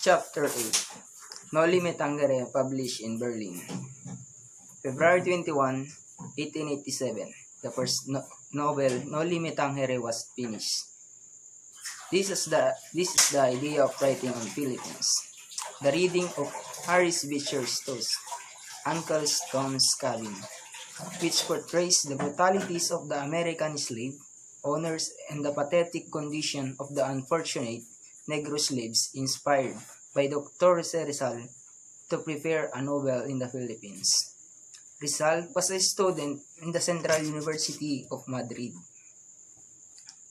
Chapter 8 Noli Tangere, published in Berlin. February 21, 1887. The first novel, Noli Tangere, was finished. This is the idea of writing on Philippines. The reading of Harris Beecher's toast, Uncle Tom's Cabin, which portrays the brutalities of the American slave owners and the pathetic condition of the unfortunate Negro slaves, inspired by Dr. Rizal to prepare a novel in the Philippines. Rizal was a student in the Central University of Madrid.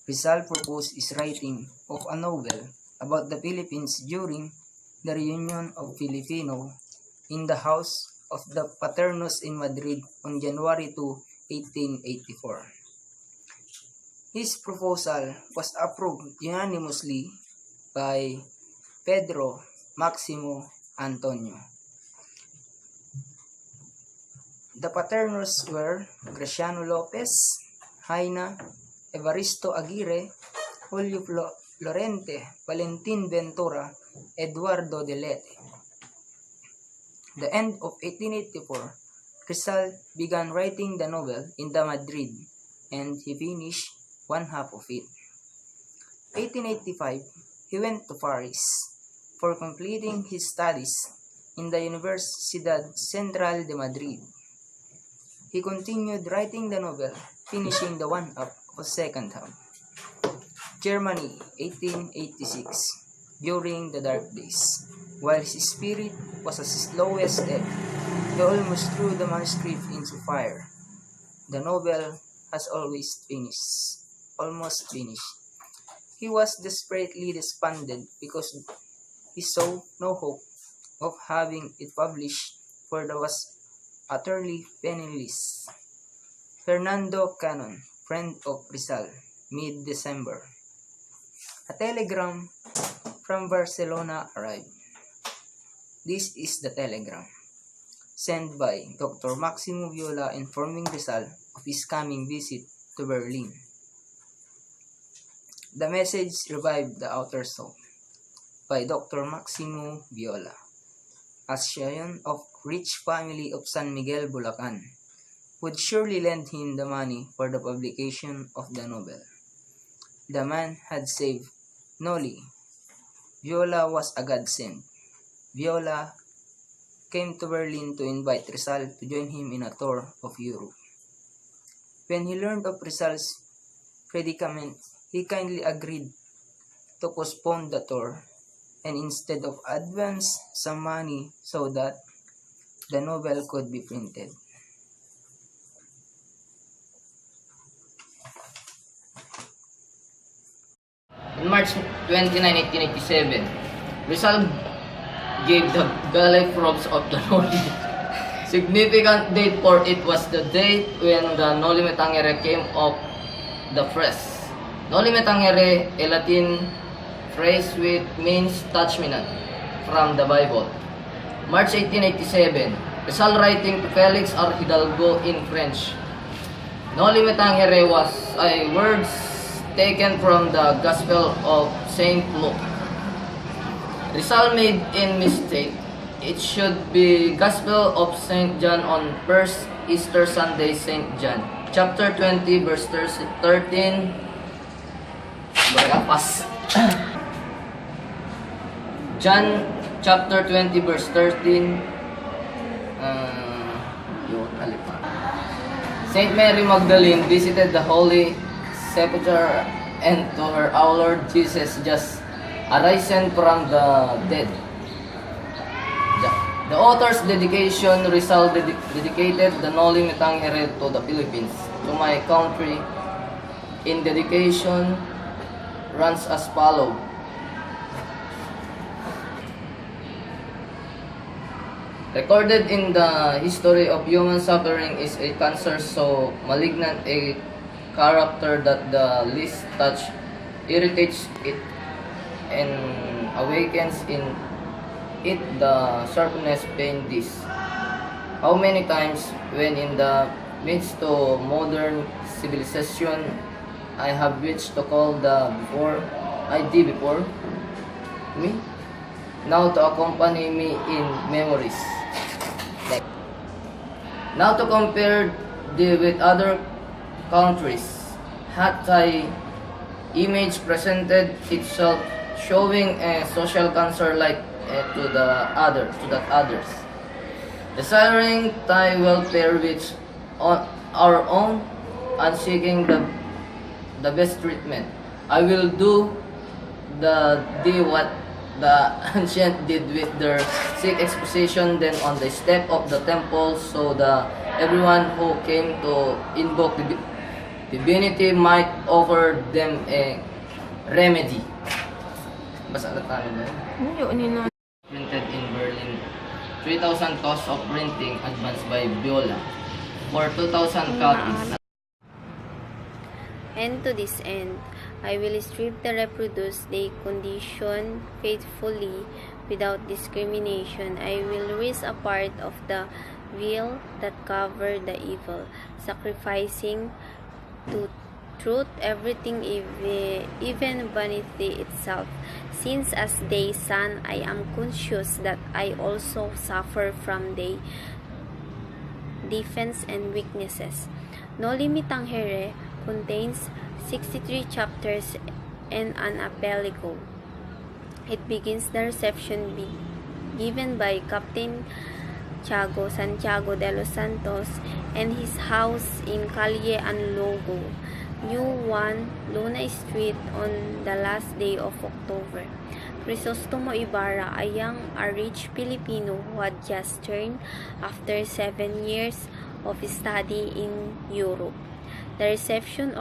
Rizal proposed his writing of a novel about the Philippines during the reunion of Filipino in the house of the Paternos in Madrid on January 2, 1884. His proposal was approved unanimously by Pedro Maximo Antonio. The Paternos were Graciano Lopez, Jaina, Evaristo Aguirre, Julio Lorente, Valentin Ventura, Eduardo Delete. The end of 1884, Rizal began writing the novel in the Madrid, and he finished one half of it. 1885, he went to Paris for completing his studies in the Universidad Central de Madrid. He continued writing the novel, finishing the one up of second half. Germany, 1886, during the dark days. While his spirit was at its lowest ebb, he almost threw the manuscript into fire. The novel has almost finished. He was desperately despondent because he saw no hope of having it published, for there was utterly penniless. Fernando Cannon, friend of Rizal, mid-December. A telegram from Barcelona arrived. This is the telegram, sent by Dr. Maximo Viola, informing Rizal of his coming visit to Berlin. The message revived the author's hope. By Dr. Maximo Viola, a scion of rich family of San Miguel, Bulacan, would surely lend him the money for the publication of the novel. The man had saved Noli. Viola was a godsend. Viola came to Berlin to invite Rizal to join him in a tour of Europe. When he learned of Rizal's predicament, he kindly agreed to postpone the tour and instead of advance some money so that the novel could be printed. On March 29, 1887, Rizal gave the galley proofs of the Noli. Significant date for it was the date when the Noli Tangere came off the press. Noli Tangere, a Latin phrase which means touchminant from the Bible. March 1887, Rizal writing to Felix R. Hidalgo in French. Noli Tangere was words taken from the Gospel of Saint Luke. Rizal made a mistake. It should be Gospel of Saint John on first Easter Sunday, Saint John, chapter 20, verse 13. John chapter 20 verse 13. Saint Mary Magdalene visited the Holy Sepulchre and to her our Lord Jesus just arisen from the dead. The author's dedication, Rizal dedicated the Noli Tangere to the Philippines, to my country. In dedication runs as follows. Recorded in the history of human suffering is a cancer so malignant a character that the least touch irritates it and awakens in it the sharpness pain this. How many times when in the midst of modern civilization I have wished to call the before me now to accompany me in memories. Now to compare with other countries, Hatay image presented itself showing a social concern like to that others. Desiring Thai welfare which on our own and seeking the best treatment. I will do what the ancient did with their sick exposition then on the step of the temple so that everyone who came to invoke the divinity might offer them a remedy. Basa na tayo ba? Printed in Berlin. 3,000 cost of printing advanced by Viola for 2,000 copies. And to this end, I will strive to reproduce the condition faithfully without discrimination. I will raise a part of the veil that cover the evil, sacrificing to truth everything, even vanity itself. Since as their son, I am conscious that I also suffer from their defense and weaknesses. Noli tangere contains 63 chapters and an apology. It begins the reception given by Captain Santiago de los Santos and his house in Calle Anlogo, U1 Luna Street on the last day of October. Crisostomo Ibarra, a rich Filipino who had just returned after 7 years of study in Europe. The reception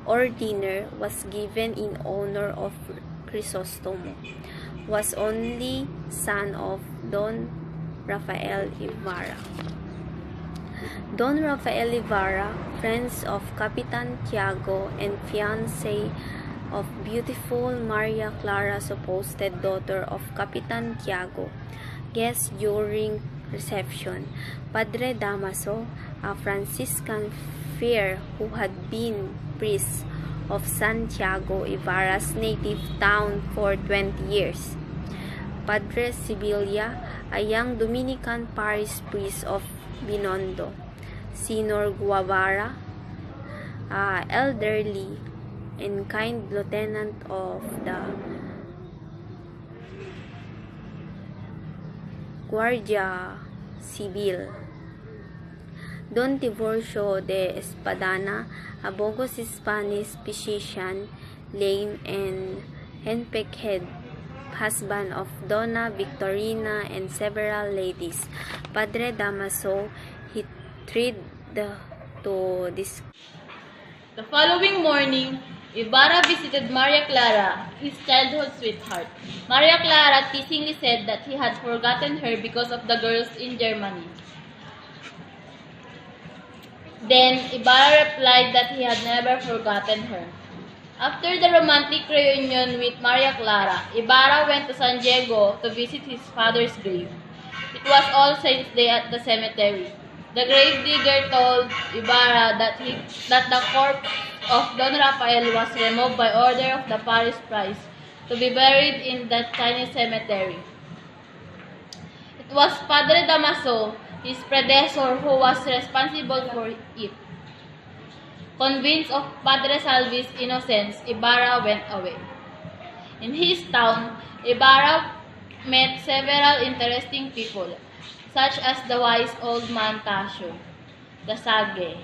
or dinner was given in honor of Crisostomo, was only son of Don Rafael Ibarra. Don Rafael Ibarra, friends of Capitan Tiago and fiancé of beautiful Maria Clara, supposed daughter of Capitan Tiago, guest during reception. Padre Damaso, a Franciscan friar who had been priest of Santiago Ibarra's native town for 20 years. Padre Sibilia, a young Dominican parish priest of Binondo. Senor Guevara, elderly and kind lieutenant of the Guardia Civil. Don Tiburcio de Espadana, a bogus Spanish physician, lame and henpecked husband of Donna Victorina and several ladies. Padre Damaso, he tried to this. The following morning, Ibarra visited Maria Clara, his childhood sweetheart. Maria Clara teasingly said that he had forgotten her because of the girls in Germany. Then, Ibarra replied that he had never forgotten her. After the romantic reunion with Maria Clara, Ibarra went to San Diego to visit his father's grave. It was All Saints' Day at the cemetery. The grave digger told Ibarra that the corpse of Don Rafael was removed by order of the parish priest to be buried in that tiny cemetery. It was Padre Damaso, his predecessor, who was responsible for it. Convinced of Padre Salvi's innocence, Ibarra went away. In his town, Ibarra met several interesting people, such as the wise old man Tasio, the sage,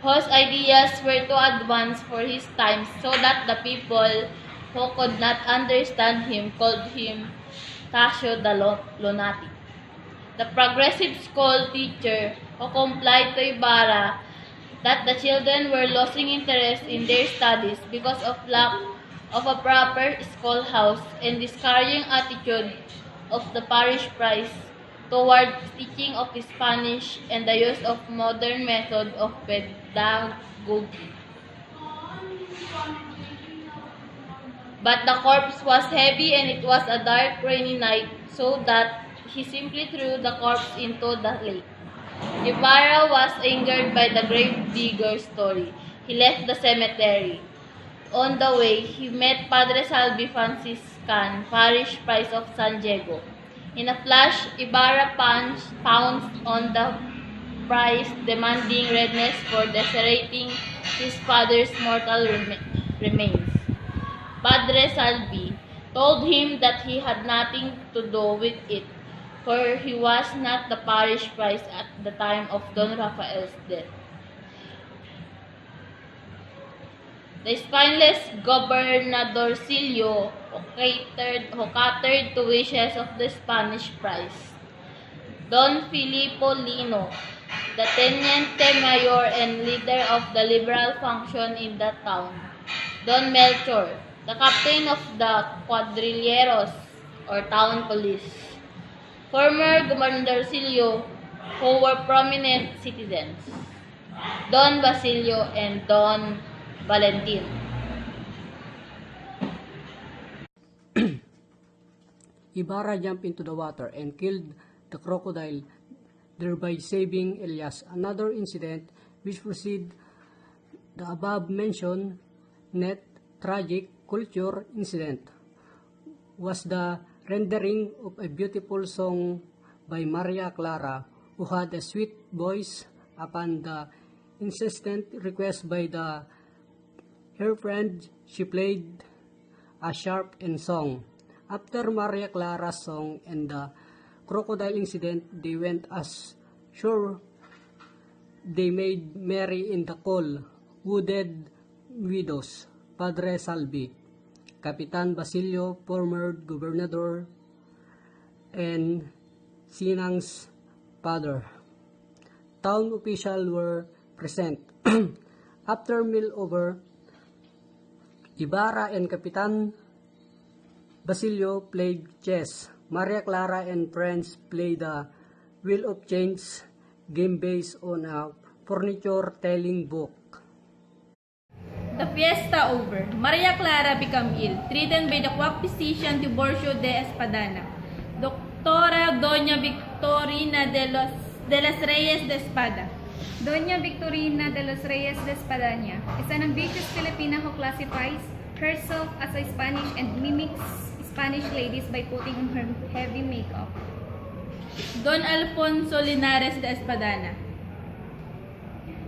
whose ideas were too advanced for his times, so that the people who could not understand him called him Tasio the lunatic. The progressive school teacher who complied to Ibarra that the children were losing interest in their studies because of lack of a proper schoolhouse and discouraging attitude of the parish priest toward teaching of Spanish and the use of modern method of pedagogy. But the corpse was heavy and it was a dark rainy night, so that he simply threw the corpse into the lake. Ibarra was angered by the grave digger's story. He left the cemetery. On the way, he met Padre Salvi Franciscan, parish priest of San Diego. In a flash, Ibarra pounced on the priest, demanding redress for desecrating his father's mortal remains. Padre Salvi told him that he had nothing to do with it, for he was not the parish priest at the time of Don Rafael's death. The spineless Gobernadorcillo, who catered to wishes of the Spanish priest, Don Filippo Lino, the Teniente Mayor and leader of the liberal faction in that town, Don Melchor, the captain of the cuadrilleros or town police, former Gobernadorcillo, who were prominent citizens, Don Basilio and Don Valentin. Ibarra jumped into the water and killed the crocodile, thereby saving Elias. Another incident which preceded the above-mentioned net tragic culture incident was the rendering of a beautiful song by Maria Clara, who had a sweet voice, upon the insistent request by her friend. She played a sharp and song. After Maria Clara's song and the crocodile incident, they went as sure they made merry in the cool, wooded meadows. Padre Salvi, Capitan Basilio, former gobernador, and Sinang's father. Town officials were present. After meal over, Ibarra and Capitan Basilio played chess. Maria Clara and friends played the Wheel of Change game based on a furniture-telling book. The fiesta over, Maria Clara became ill, treated by the quack physician Tiburcio de Espadana. Doctora Doña Victorina de las Reyes de Espada. Doña Victorina de los Reyes de Espadaña is an ambitious Filipina who classifies herself as a Spanish and mimics Spanish ladies by putting on her heavy makeup. Don Alfonso Linares de Espadana.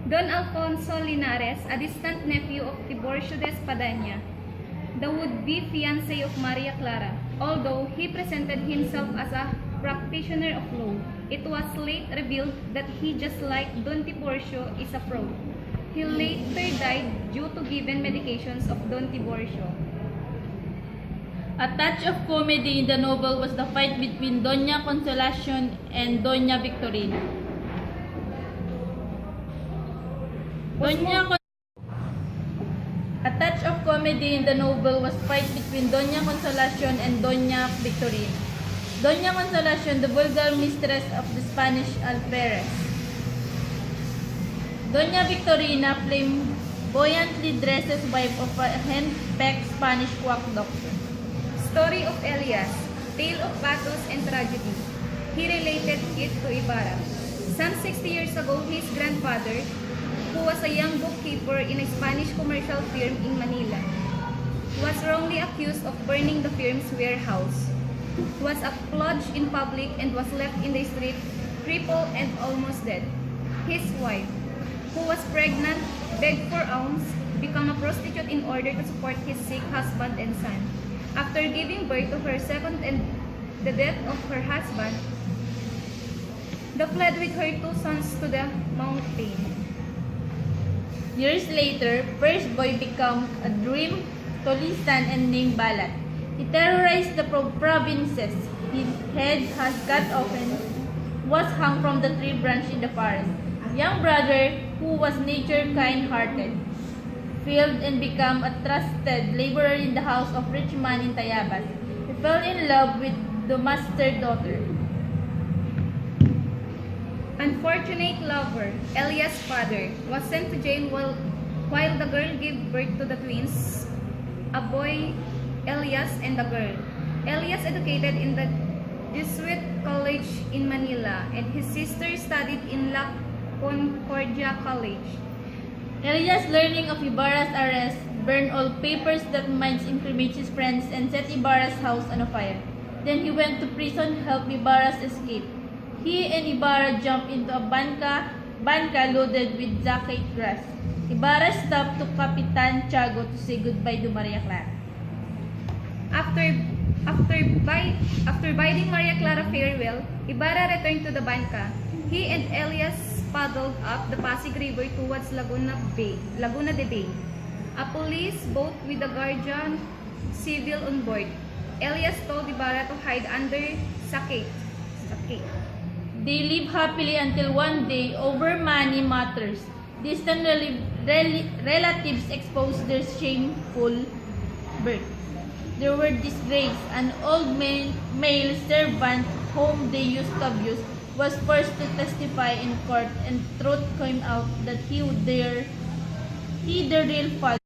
Don Alfonso Linares, a distant nephew of Tiburcio de Espadaña, the would-be fiancé of Maria Clara. Although he presented himself as a practitioner of law, it was late revealed that he, just like Don Tiburcio, is a fraud. He later died due to given medications of Don Tiburcio. A touch of comedy in the novel was the fight between Doña Consolacion and Doña Victorina. A touch of comedy in the novel was fight between Doña Consolacion and Doña Victorina. Doña Consolacion, the vulgar mistress of the Spanish alferez. Doña Victorina, flamboyantly dresses wife of a henpecked Spanish quack doctor. Story of Elias, tale of pathos and tragedy. He related it to Ibarra. Some 60 years ago, his grandfather, who was a young bookkeeper in a Spanish commercial firm in Manila, was wrongly accused of burning the firm's warehouse. He was applauded in public and was left in the street, crippled and almost dead. His wife, who was pregnant, begged for alms, became a prostitute in order to support his sick husband and son. After giving birth to her second and the death of her husband, she fled with her two sons to the mountain. Years later, first boy became a dream Tolisan and named Balat. He terrorized the provinces. His head was cut off and was hung from the tree branch in the forest. Young brother, who was nature kind-hearted, failed and became a trusted laborer in the house of rich man in Tayabas. He fell in love with the master daughter. Unfortunate lover, Elias' father, was sent to jail while the girl gave birth to the twins, a boy, Elias, and a girl. Elias educated in the Jesuit College in Manila, and his sister studied in La Concordia College. Elias, learning of Ibarra's arrest, burned all papers that might incriminate his friends, and set Ibarra's house on fire. Then he went to prison to help Ibarra's escape. He and Ibarra jumped into a banca loaded with zacate grass. Ibarra stopped to Capitan Tiago to say goodbye to Maria Clara. After bidding Maria Clara farewell, Ibarra returned to the banca. He and Elias paddled up the Pasig River towards Laguna de Bay. A police boat with a guardian civil on board. Elias told Ibarra to hide under zacate. They lived happily until one day, over money matters, distant relatives exposed their shameful birth. There were disgrace. An old male servant whom they used to abuse was forced to testify in court, and truth came out that he the real father.